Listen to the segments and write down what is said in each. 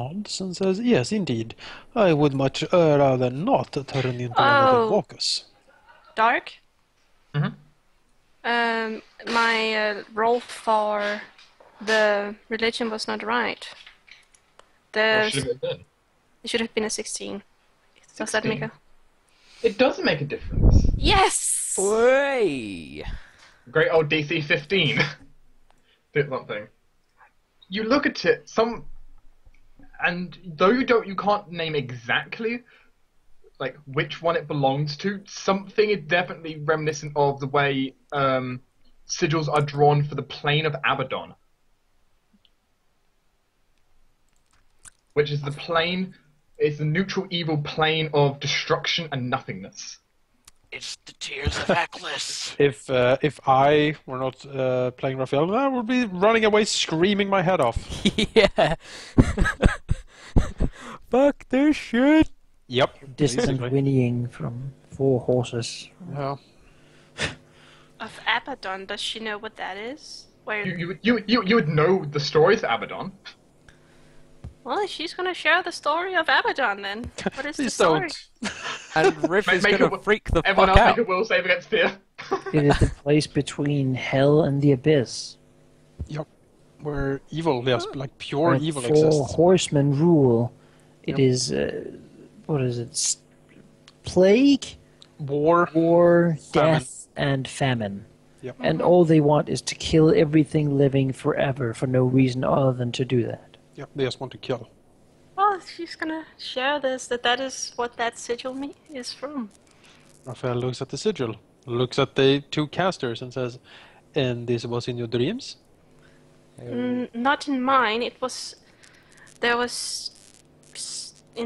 nods and says, "Yes, indeed. I would much rather not turn into one of the Oh, walkers." Dark. Mhm. My roll for the religion was not right. What The should it have been? it should have been a 16. Does that make 16. a... It does make a difference. Yes! Way. Great old DC 15. Did something. You look at it, and though you can't name exactly like which one it belongs to, something is definitely reminiscent of the way sigils are drawn for the plane of Abaddon, which is the plane. It's the neutral evil plane of destruction and nothingness. It's the tears of Aklis. If I were not playing Raphael, I would be running away screaming my head off. Yeah. Fuck this shit. Yep. Distant basically. whinnying from 4 horses. Yeah. Of Abaddon, does she know what that is? Where... You would know the stories of Abaddon. Well, she's gonna share the story of Abaddon then. What is the Please story? don't. And Riff is Make gonna a- freak the Everyone fuck else out. make a will save against fear. It is the place between hell and the abyss. Yep. Where evil, yes, like pure Where evil 4 exists. horsemen rule. It Yep. is, what is it? Plague, War. war, Famine. death, and famine. Yep. And all they want is to kill everything living forever for no reason other than to do that. Yep. They just want to kill. Well, she's gonna share this, that is what that sigil is from. Raphael looks at the sigil, looks at the 2 casters, and says, "And this was in your dreams?" Not in mine, in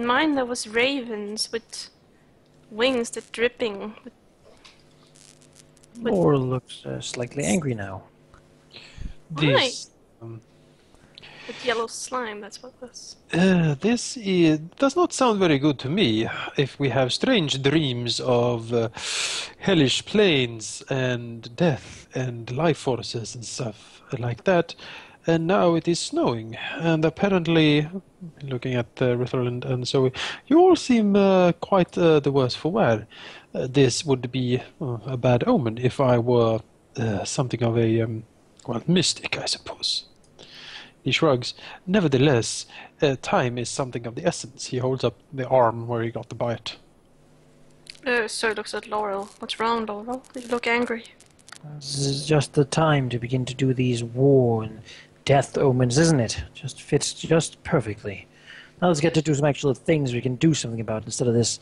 mine there was ravens with wings that dripping with Or looks slightly angry now. This. with yellow slime, that's what it was. Does not sound very good to me. If we have strange dreams of hellish plains and death and life forces and stuff like that, and now it is snowing, and apparently, looking at Rithel and Zoe, you all seem quite the worse for wear. This would be a bad omen if I were something of a mystic, I suppose. He shrugs. Nevertheless, time is something of the essence. He holds up the arm where he got the bite. So he looks at Laurel. What's wrong, Laurel? You look angry. This is just the time to begin to do these war and death omens, isn't it? Just fits just perfectly. Now let's get to do some actual things we can do something about instead of this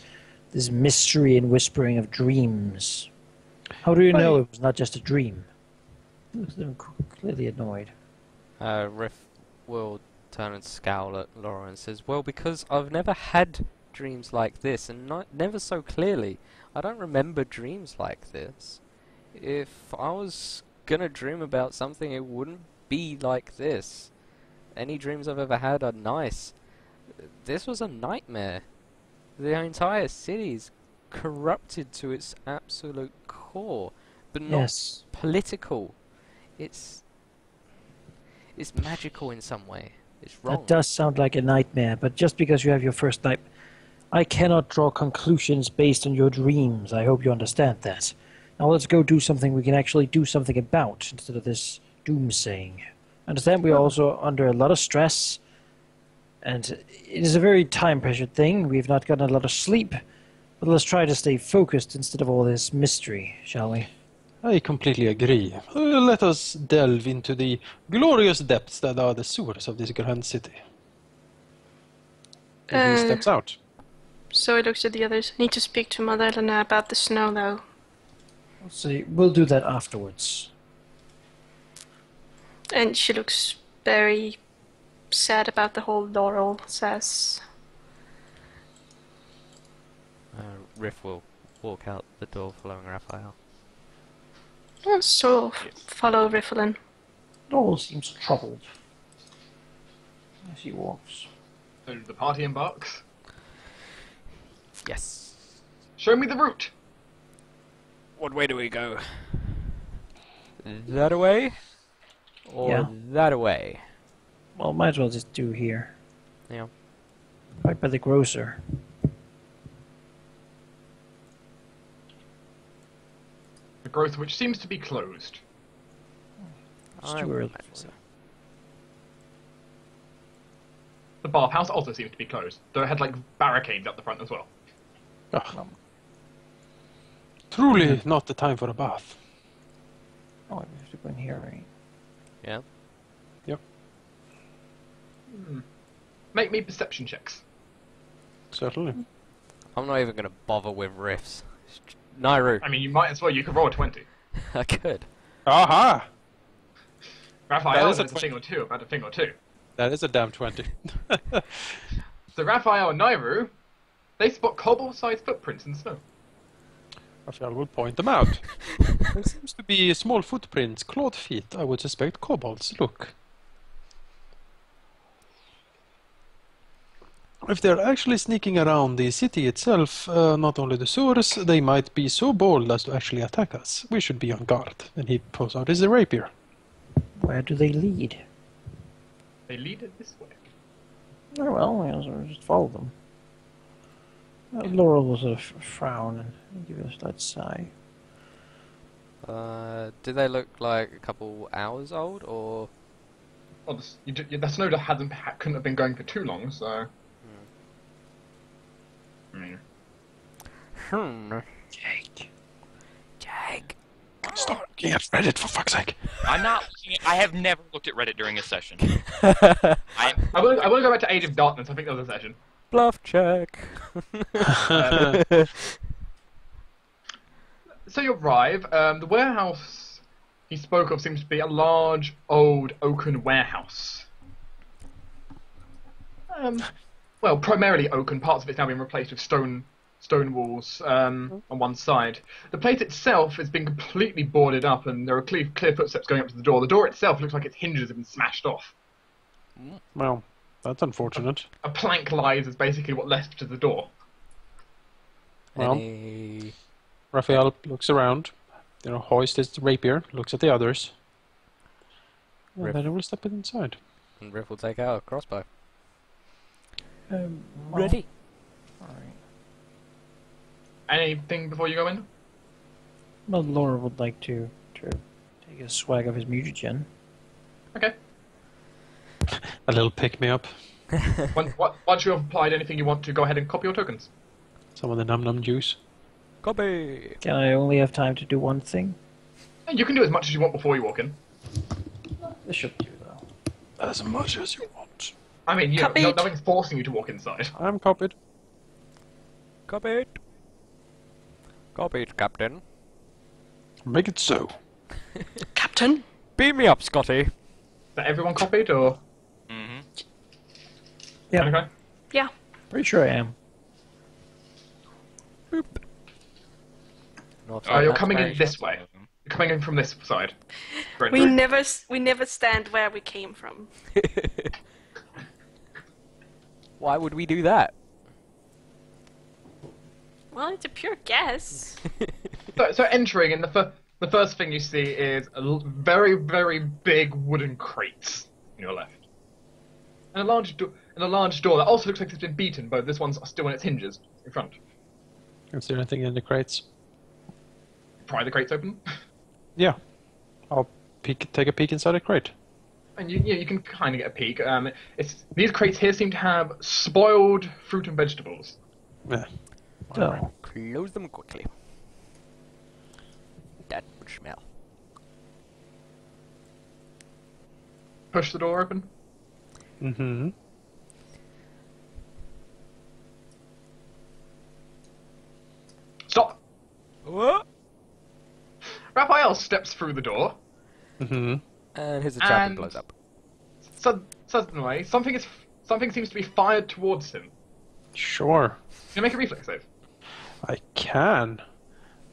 mystery and whispering of dreams. How do you know it was not just a dream? They're clearly annoyed. Riff will turn and scowl at Laura and says, "Well, because I've never had dreams like this, and never so clearly. I don't remember dreams like this. If I was gonna dream about something, it wouldn't be like this. Any dreams I've ever had are nice. This was a nightmare. The entire city's corrupted to its absolute core, but not Yes. political. It's magical in some way. It's wrong. That does sound like a nightmare, but just because you have your first night, I cannot draw conclusions based on your dreams. I hope you understand that. Now let's go do something we can actually do something about instead of this doomsaying. Understand we're also under a lot of stress, and it is a very time-pressured thing. We've not gotten a lot of sleep, but let's try to stay focused instead of all this mystery, shall we? I completely agree. Let us delve into the glorious depths that are the sewers of this grand city. And he steps out. So he looks at the others. I need to speak to Mother Elena about the snow, though. Let's see, we'll do that afterwards. And she looks very sad about the whole Laurel says. Riff will walk out the door following Raphael. So follow Rifflin. Noel seems troubled as he walks. So the party embarks. Yes. Show me the route. What way do we go? That away? Or Yeah. that away? Well, might as well just do here. Yeah. Right by the grocer. The growth which seems to be closed. It's I too will early imagine for so. it. The bathhouse also seems to be closed, though it had like barricades up the front as well. Ah. Truly not the time for a bath. Oh, we have to go in here, right? Yeah. Yep, Make me perception checks. certainly. I'm not even gonna bother with riffs. Nairu. I mean, you might as well. You could roll a 20. I could. Aha! Raphael That is knows a a thing or two about a thing or two. That is a damn 20. So Raphael and Nairu, they spot kobold-sized footprints in the snow. Raphael will point them out. There seems to be small footprints, clawed feet. I would suspect kobolds. Look. If they're actually sneaking around the city itself, not only the sewers, they might be so bold as to actually attack us. We should be on guard. And he pulls out his rapier. Where do they lead? They lead it this way. Very well, we'll just follow them. Laurel will sort of frown and give a slight sigh. Do they look like a couple hours old, or...? Well, the snow couldn't have been going for too long, so... I mean, Jake. Jake. Stop looking at Reddit, for fuck's sake. I'm not looking I have never looked at Reddit during a session. I want to go back to Age of Darkness. I think that was a session. Bluff check. So you arrive. The warehouse he spoke of seems to be a large, old, oaken warehouse. Well, primarily oaken. Parts of it's now been replaced with stone walls on one side. The place itself has been completely boarded up, and there are clear footsteps going up to the door. The door itself looks like its hinges have been smashed off. Well, that's unfortunate. A plank lies is basically what left to the door. Well, Any... Raphael looks around, hoists his rapier, looks at the others, and Rip. then he will step inside. And Riff will take out a crossbow. Well, Ready. Alright. Anything before you go in? Well, Laura would like to take a swag of his mutagen. Okay. A little pick-me-up. Once you have applied anything you want to, go ahead and copy your tokens. Some of the num-num juice. Copy. Can I only have time to do one thing? And you can do as much as you want before you walk in. This should do, though. As much as you want. I mean, Copied. nothing's forcing you to walk inside. I'm copied. Copied. Copied, Captain. Make it so. Captain? Beam me up, Scotty. Is that everyone copied, or...? Mm-hmm. Yeah, Okay. Yeah. pretty sure I am. Boop. Not You're that coming in very this sure. way. You're coming in from this side. Great. We never stand where we came from. Why would we do that? Well, it's a pure guess. So entering, and the first thing you see is very, very big wooden crates on your left. And a large door that also looks like it's been beaten, but this one's still on its hinges in front. Is there anything in the crates? Pry the crates open. Yeah. I'll take a peek inside a crate. And you can kind of get a peek. These crates here seem to have spoiled fruit and vegetables. Yeah. Oh, Close them quickly. That would smell. Push the door open. Mm-hmm. Stop! What? Raphael steps through the door. Mm-hmm. And his chaplain And- blows up. Suddenly, something seems to be fired towards him. Sure. Can you make a reflex save? I can.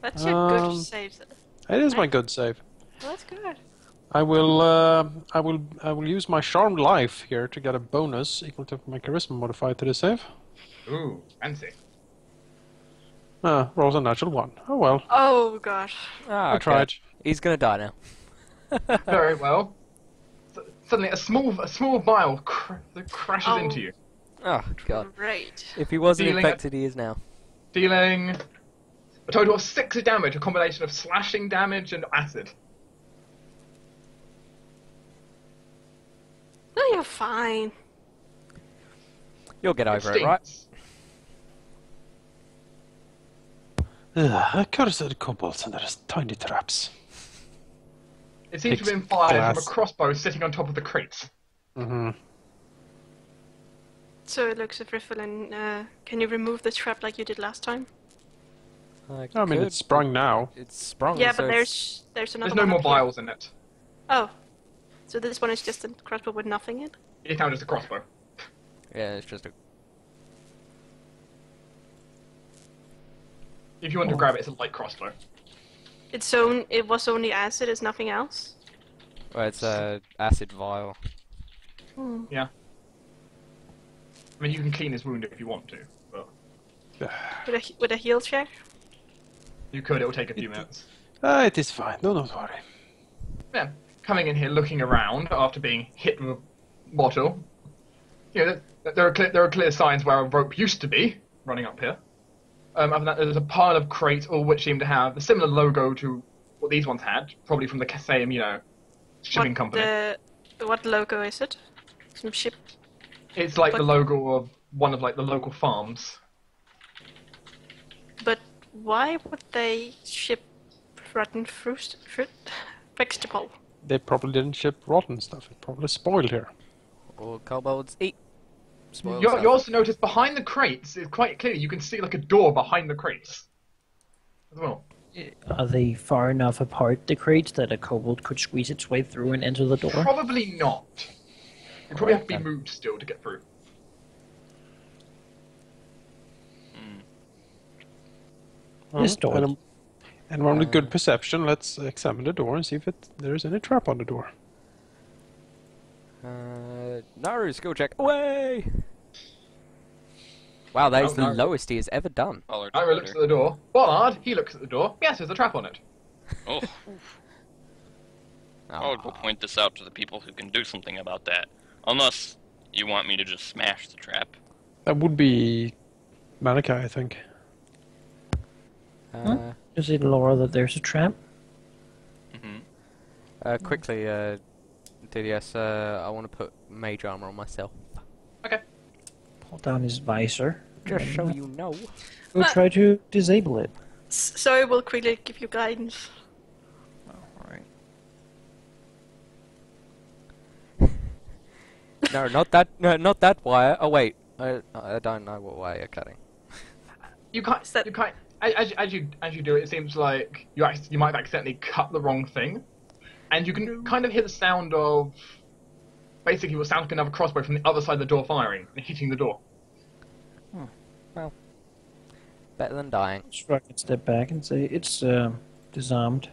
That's your good Um, save. It is my good save. Well, that's good. I will use my charmed life here to get a bonus equal to my charisma modifier to the save. Ooh, fancy. Rolls a natural 1. Oh well. Oh gosh. Ah, I okay. tried. He's gonna die now. Very well. Suddenly, a small vial crashes Oh. into you. Oh god. Great. If he wasn't Dealing infected, he is now. Dealing a total of 6 damage, a combination of slashing damage and acid. No, you're fine. You'll get over it, right? Stings. Accursed kobolds and their tiny traps. It seems to have been Fixed fired glass. from a crossbow sitting on top of the crates. Mm-hmm. So it looks at Riffle and can you remove the trap like you did last time? I mean, it's sprung now. It's sprung. Yeah, so but it's- there's another There's no one more up here. vials in it. Oh. So this one is just a crossbow with nothing in it? It's now just a crossbow. Yeah, it's just a. If you want to grab it, it's a light crossbow. It was only acid, it's nothing else? Well, it's a acid vial. Yeah. I mean, you can clean his wound if you want to, but With a heal check? you could. It will take a few minutes. It is fine. Do not worry. Yeah, coming in here, looking around after being hit with a bottle. You know, there are clear signs where a rope used to be running up here. Other than that, there's a pile of crates, all which seem to have a similar logo to what these ones had, probably from the same, shipping company. What logo is it? Some ship. It's like but- the logo of one of the local farms. But why would they ship rotten fruit? Vegetable? They probably didn't ship rotten stuff. It probably spoiled here. Or kobolds eat. Spoiled You stuff. also notice behind the crates, it's quite clearly you can see like a door behind the crates as well. Are they far enough apart, the crates, that a kobold could squeeze its way through and enter the door? Probably not. You probably have to be Okay. moved still to get through. This door. Anyone with good perception, let's examine the door and see if there's any trap on the door. Naru, skill check. Away! Wow, that is Oh, the Naru. lowest he has ever done. Pollard. Ira looks at the door. Bollard, he looks at the door. Yes, there's a trap on it. Oh, I would point this out to the people who can do something about that. Unless you want me to just smash the trap. That would be Malachi, I think. Is it Laura that there's a trap? Quickly, DDS, I want to put mage armor on myself. Okay. Pull down his visor. Just so you know. We'll try to disable it. So I will quickly give you guidance. Alright. No, not that. No, not that wire. Oh wait, I don't know what wire you're cutting. You can't. Is that- You can't. As you do it, it seems like you might have accidentally cut the wrong thing, and you can kind of hear the sound of basically what sounds like another crossbow from the other side of the door firing and hitting the door. Well, better than dying. Shrug and step back and say, it's disarmed.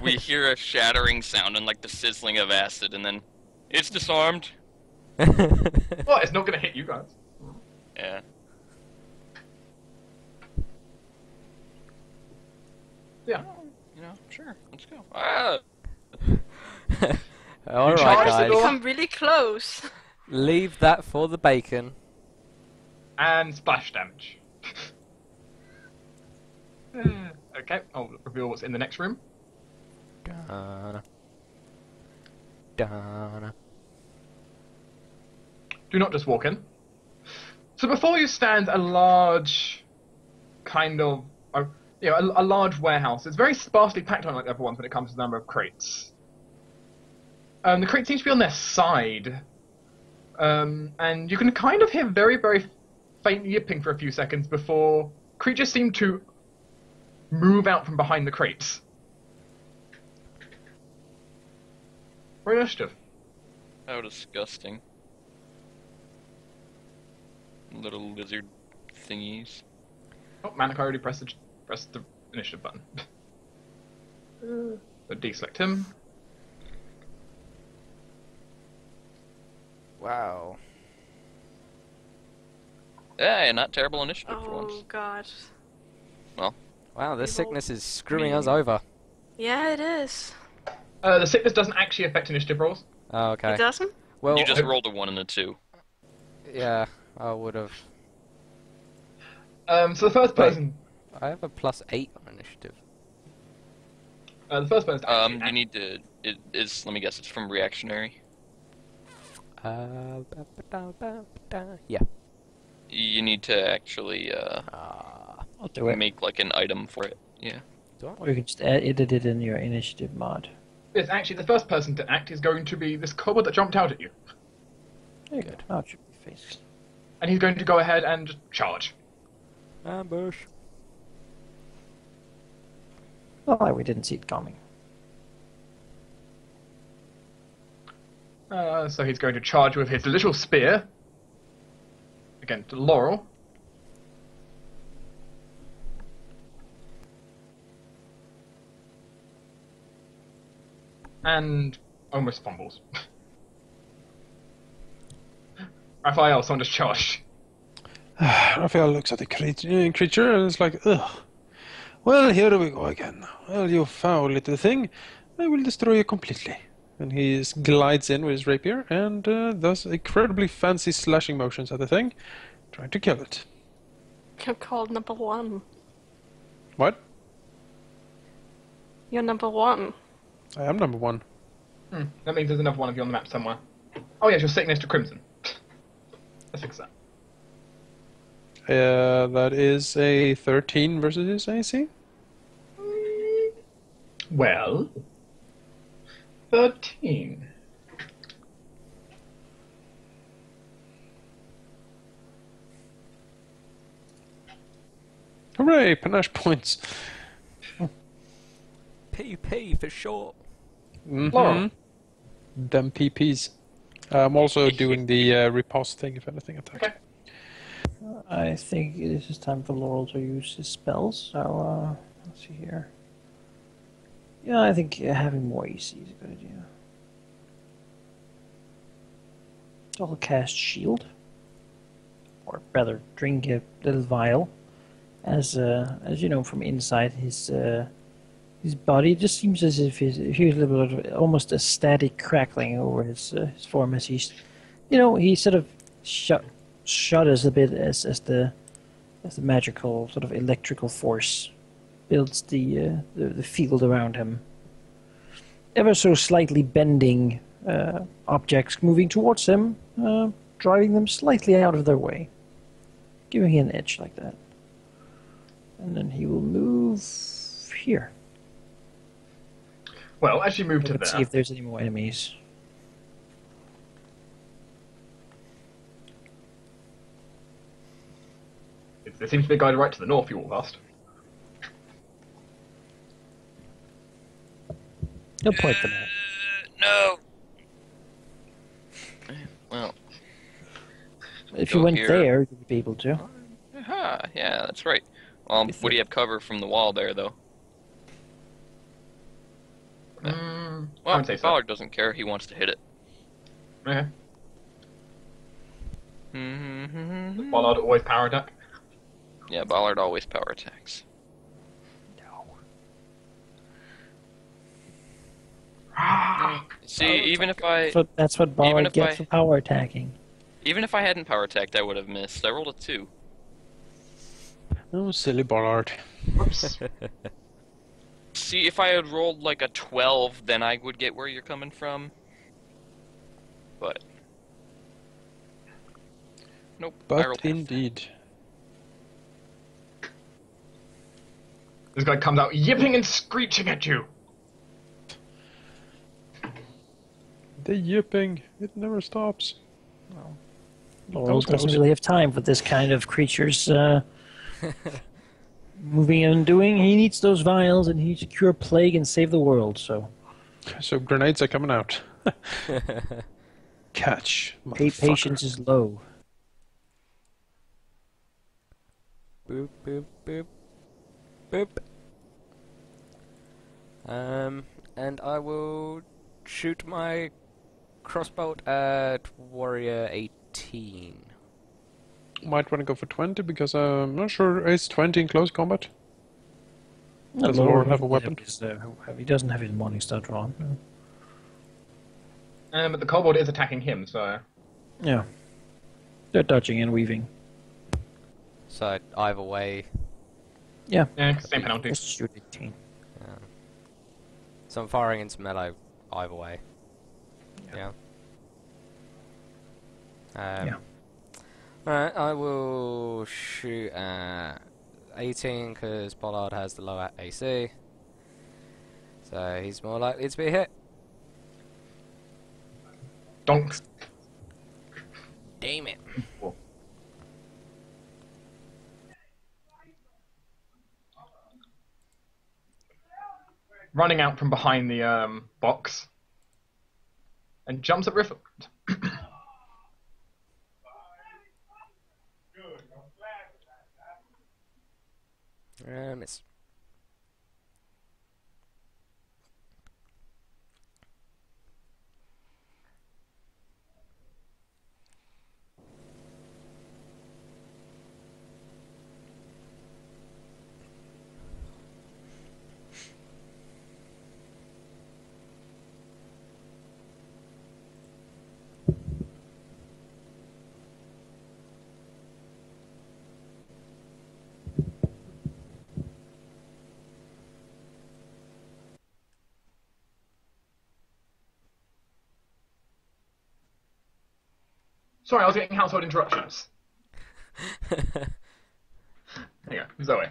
We hear a shattering sound and like the sizzling of acid, and then it's disarmed. Well, it's not going to hit you guys. Yeah. Yeah. You know, sure. Let's go. Ah! Alright, charge the They guys. door. come really close. Leave that for the bacon. And splash damage. Okay, I'll reveal what's in the next room. Donna. Donna. Do not just walk in. So before you stands a large, kind of, a large warehouse. It's very sparsely packed on like the other ones when it comes to the number of crates. The crates seem to be on their side, and you can kind of hear very, very faint yipping for a few seconds before creatures seem to move out from behind the crates. For initiative. How disgusting. Little lizard thingies. Oh, Manic, I already pressed the initiative button. So deselect him. Wow. Yeah, not terrible initiative for Oh once. god. Wow, this People- sickness is screwing us over. Yeah, it is. The sickness doesn't actually affect initiative rolls. Oh, okay. It doesn't? Well, You just rolled a 1 and a 2. yeah, I would have. So the first person, I have a +8 on initiative. the first person. To actually You need to. It is. Let me guess. It's from reactionary. Yeah. You need to actually I'll do it. make like an item for it. Yeah. Or you can just edit it in your initiative mod. Yes, actually, the first person to act is going to be this kobold that jumped out at you, There you go. Now it should be faced. and he's going to go ahead and charge. Ambush. Well, we didn't see it coming. So he's going to charge with his little spear against Laurel. And almost fumbles. Raphael, someone just charged. Raphael looks at the creature and is like, ugh. Well, here we go again. Well, you foul little thing. I will destroy you completely. And he glides in with his rapier and does incredibly fancy slashing motions at the thing, trying to kill it. You're called number 1. What? You're number 1. I am number 1. That means there's another one of you on the map somewhere. Oh yes, you're sitting next to Crimson. Let's fix that. That is a 13 versus his AC. Well, 13. Hooray, panache points. PP for short. Laurel. Them PPs. I'm also doing the riposte thing if anything attacks. Okay. I think this is time for Laurel to use his spells. So, let's see here. Yeah, I think having more AC is a good idea. I'll cast Shield. Or rather, drink a little vial. As you know from inside his body, it just seems as if he's a little bit of almost a static crackling over his form as he's, he sort of shudders a bit as the magical sort of electrical force builds the field around him. Ever so slightly bending objects moving towards him, driving them slightly out of their way, giving him an edge like that. And then he will move here. Well, as you move to Let's see there, if there's any more enemies. there seems to be a guy right to the north you walk past. He'll point them out. No. Well. If go you went here. there, you'd be able to. Aha, yeah, that's right. Would he have cover from the wall there, though? I Well, would say so. Ballard doesn't care. He wants to hit it. Okay. Mm-hmm. Ballard always power attack. Yeah, Ballard always power attacks. See, even if I That's what Even Ballard if gets I- for power attacking. hadn't power attacked, I would have missed. I rolled a 2. Oh, silly Ballard. Whoops. See, if I had rolled like a 12, then I would get where you're coming from. But nope. I rolled But indeed. This guy comes out yipping and screeching at you. The yipping. It never stops. Laurel doesn't close. really have time for this kind of creatures moving and doing. He needs those vials and he needs to cure plague and save the world, so So grenades are coming out. Catch. patience is low. Boop, boop, boop. Boop. And I will shoot my crossbow at warrior 18. Might want to go for 20 because I'm not sure. Is 20 in close combat? Does Laurel Laurel have a weapon? he doesn't have his Morning Star drawn. No. But the kobold is attacking him, so... Yeah. They're dodging and weaving. So either way, Yeah. Yeah, same penalty. Just shoot 18. so I'm firing into melee either way. Yeah. Yeah. Alright, I will shoot at 18 because Pollard has the lower AC. So he's more likely to be hit. Donk. Damn it. Running out from behind the box. And jumps at Riff. Miss. Sorry, I was getting household interruptions. There you go, Zoe.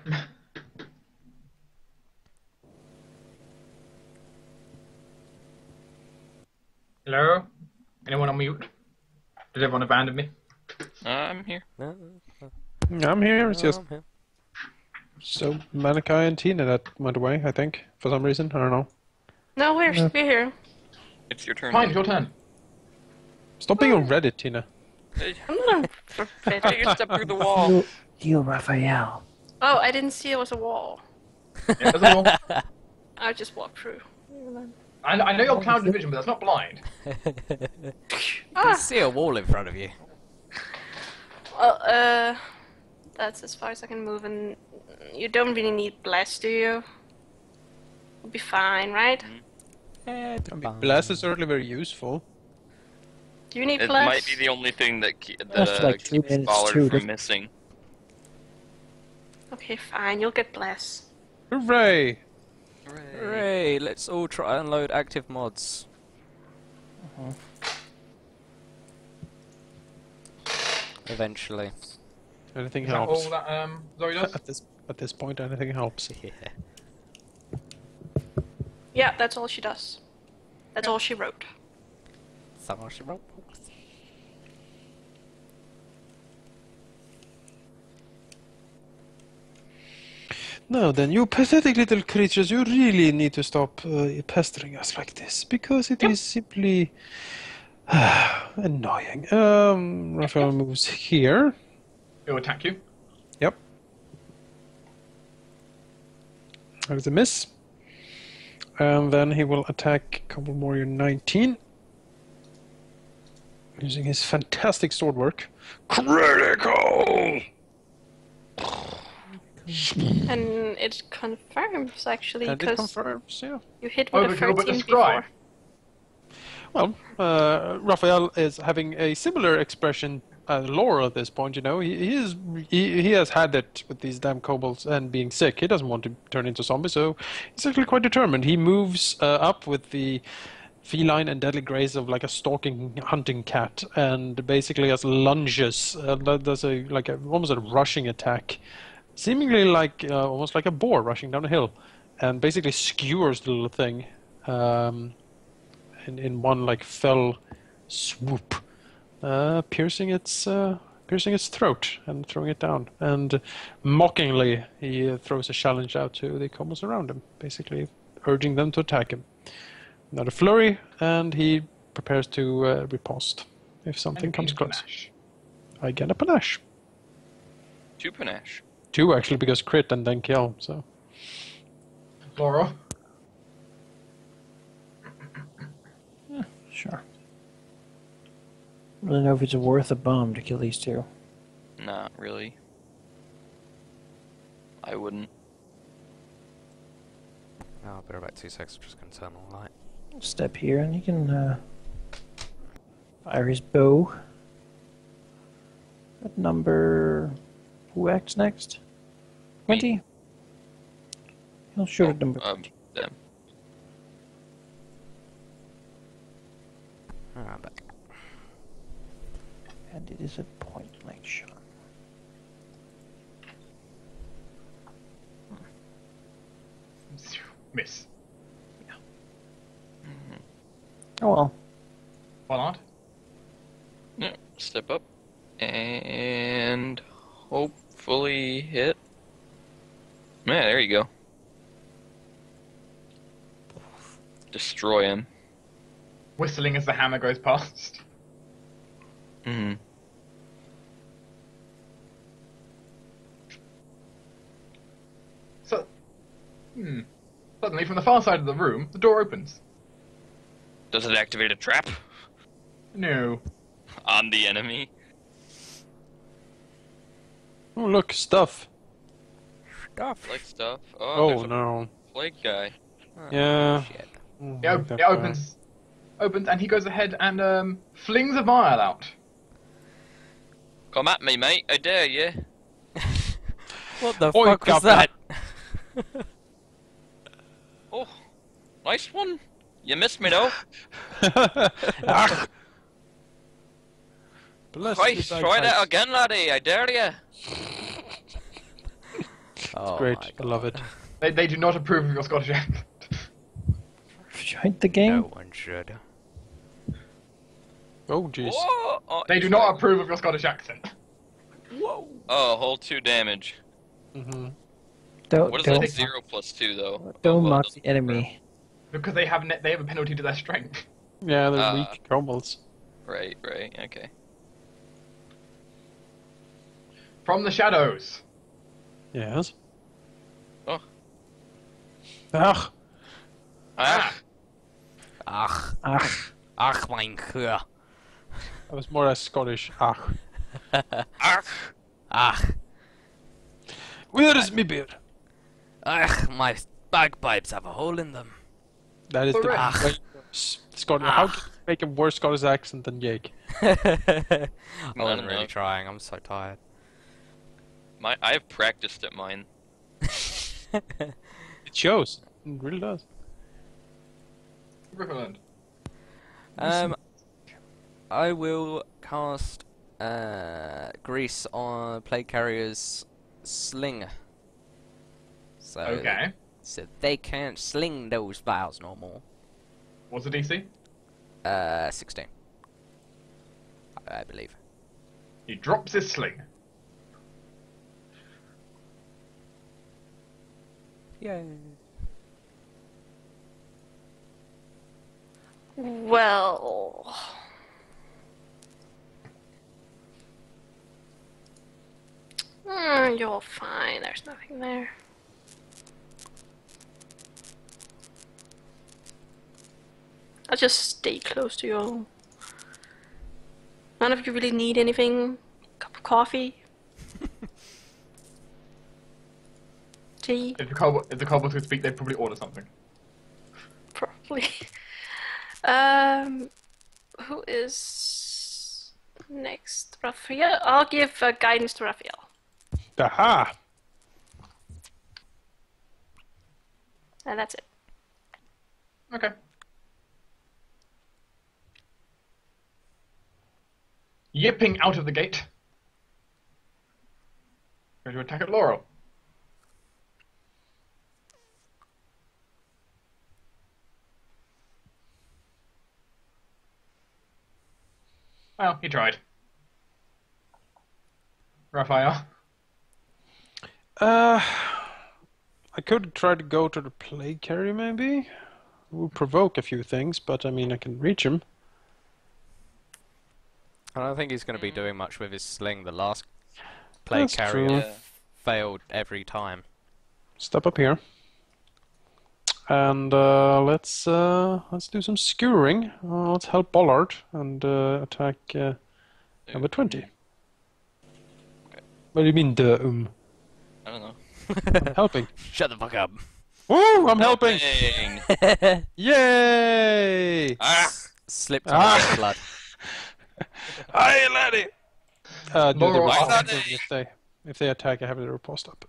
Hello? Anyone on mute? Did everyone abandon me? I'm here. No, I'm here. It's just I'm here. so Malachi and Tina that went away. I think for some reason. I don't know. No, we're here. It's your turn. Fine, your turn. Stop being on Reddit, Tina. I'm not Take a step through the wall. You, Raphael. Oh, I didn't see there was a wall. Yeah, that's all. I just walked through. I know you're cloud division, but that's not blind. You Ah, see a wall in front of you. well, that's as far as I can move, and you don't really need bless, do you? You'll be fine, right? Blast is certainly very useful. Do you need It bless? might be the only thing that That's like 2 keeps minutes Ballard too, from doesn't- missing. Okay, fine. You'll get bless. Hooray! Hooray! Let's all try and load active mods. Eventually. Anything Is that helps. all that Zoe does? At this point, anything helps. Yeah. Yeah, that's all she does. That's all she wrote. Someone should roll. Now then, you pathetic little creatures, you really need to stop pestering us like this, because it is simply annoying. Raphael moves here. He'll attack you. Yep. That is a miss. And then he will attack Kobold Warrior 19. Using his fantastic sword work. Critical! And it confirms, actually, And it because confirms, yeah. you hit with a Overkill, but 13 describe. before. Well, Raphael is having a similar expression as Laura at this point. You know, he has had it with these damn kobolds and being sick. He doesn't want to turn into zombie, so he's actually quite determined. He moves up with the feline and deadly grace of like a stalking hunting cat, and basically has lunges. Does almost a rushing attack, seemingly like almost like a boar rushing down a hill, and basically skewers the little thing. In one like fell swoop, piercing its throat and throwing it down. And mockingly, he throws a challenge out to the kobolds around him, basically urging them to attack him. Another flurry, and he prepares to riposte if something comes close. I get a panache. 2 panache. 2 actually, because crit and then kill. So Laura. Sure. I don't know if it's worth a bomb to kill these two. Not really. I wouldn't. Oh, I'll be right back 2 seconds. I'm just going to turn on the light. Step here, and you can Fire his bow. At number... Who acts next? 20? He'll shoot at number 20. Them. Ah, back. And it is a point-blank shot. Miss. Oh well. Why not? Yeah, step up. And hopefully hit. Yeah, there you go. Destroy him. Whistling as the hammer goes past. Hmm. So, suddenly from the far side of the room, the door opens. Does it activate a trap No. on the enemy? Oh, look, stuff. Stuff. Like stuff. Oh, there's a no. plague guy. Oh, Yeah. shit. Oh, It, that it opens, and he goes ahead and flings a vial out. Come at me, mate. I dare you. What the Oi, fuck was governor. that? Oh, nice one. You missed me though. Ah. Bless Try, you, try that bagpipes. again, laddie. I dare you. Oh Great, my I love God. it. They do not approve of your Scottish accent. Join the game? No one should. Oh, jeez. Whoa! Oh, They do not approve of your Scottish accent. Whoa! Oh, hold 2 damage. Mm-hmm. Don't, What is don't, that? 0 plus 2 though. don't Well, mock doesn't the enemy. Because they have a penalty to their strength. Yeah, they're weak kobolds. Right, okay. From the shadows. Yes. Oh. Ah. Ah! Ach, Ach, ach mein Gott. That was more a Scottish. Ah. Ah! Ach, Where is me beer? ach, my bagpipes have a hole in them. That is the Correct. way Scottish. How can you make a worse Scottish accent than Jake? I wasn't no. really trying, I'm so tired. I've practiced at mine. It shows. It really does. Riverland. I will cast Grease on Plague Carrier's sling. So, Okay. so they can't sling those vials no more. What's the DC? 16. I believe. He drops his sling. Yay. Well. You're fine. There's nothing there. I'll just stay close to you all. None of you really need anything? Cup of coffee? Tea? If the kobolds could speak, they'd probably order something. Probably. Who is next? Raphael? I'll give guidance to Raphael. Aha! And that's it. Okay. Yipping out of the gate. Going to attack at Laurel. Well, he tried. Raphael. I could try to go to the plague carrier, maybe. It would provoke a few things, but I mean, I can reach him. I don't think he's going to be doing much with his sling. The last Plague That's Carrier true. Yeah. failed every time. Step up here. And let's do some skewering. Let's help Bollard and attack number 20. What do you mean, I don't know. I'm helping. Shut the fuck up. Woo! I'm helping! Dang. Yay! Ah! Slipped Ah. in his blood. Hi, laddie! Do the Laurel, riposte Hi, thing if they attack. I have the riposte up.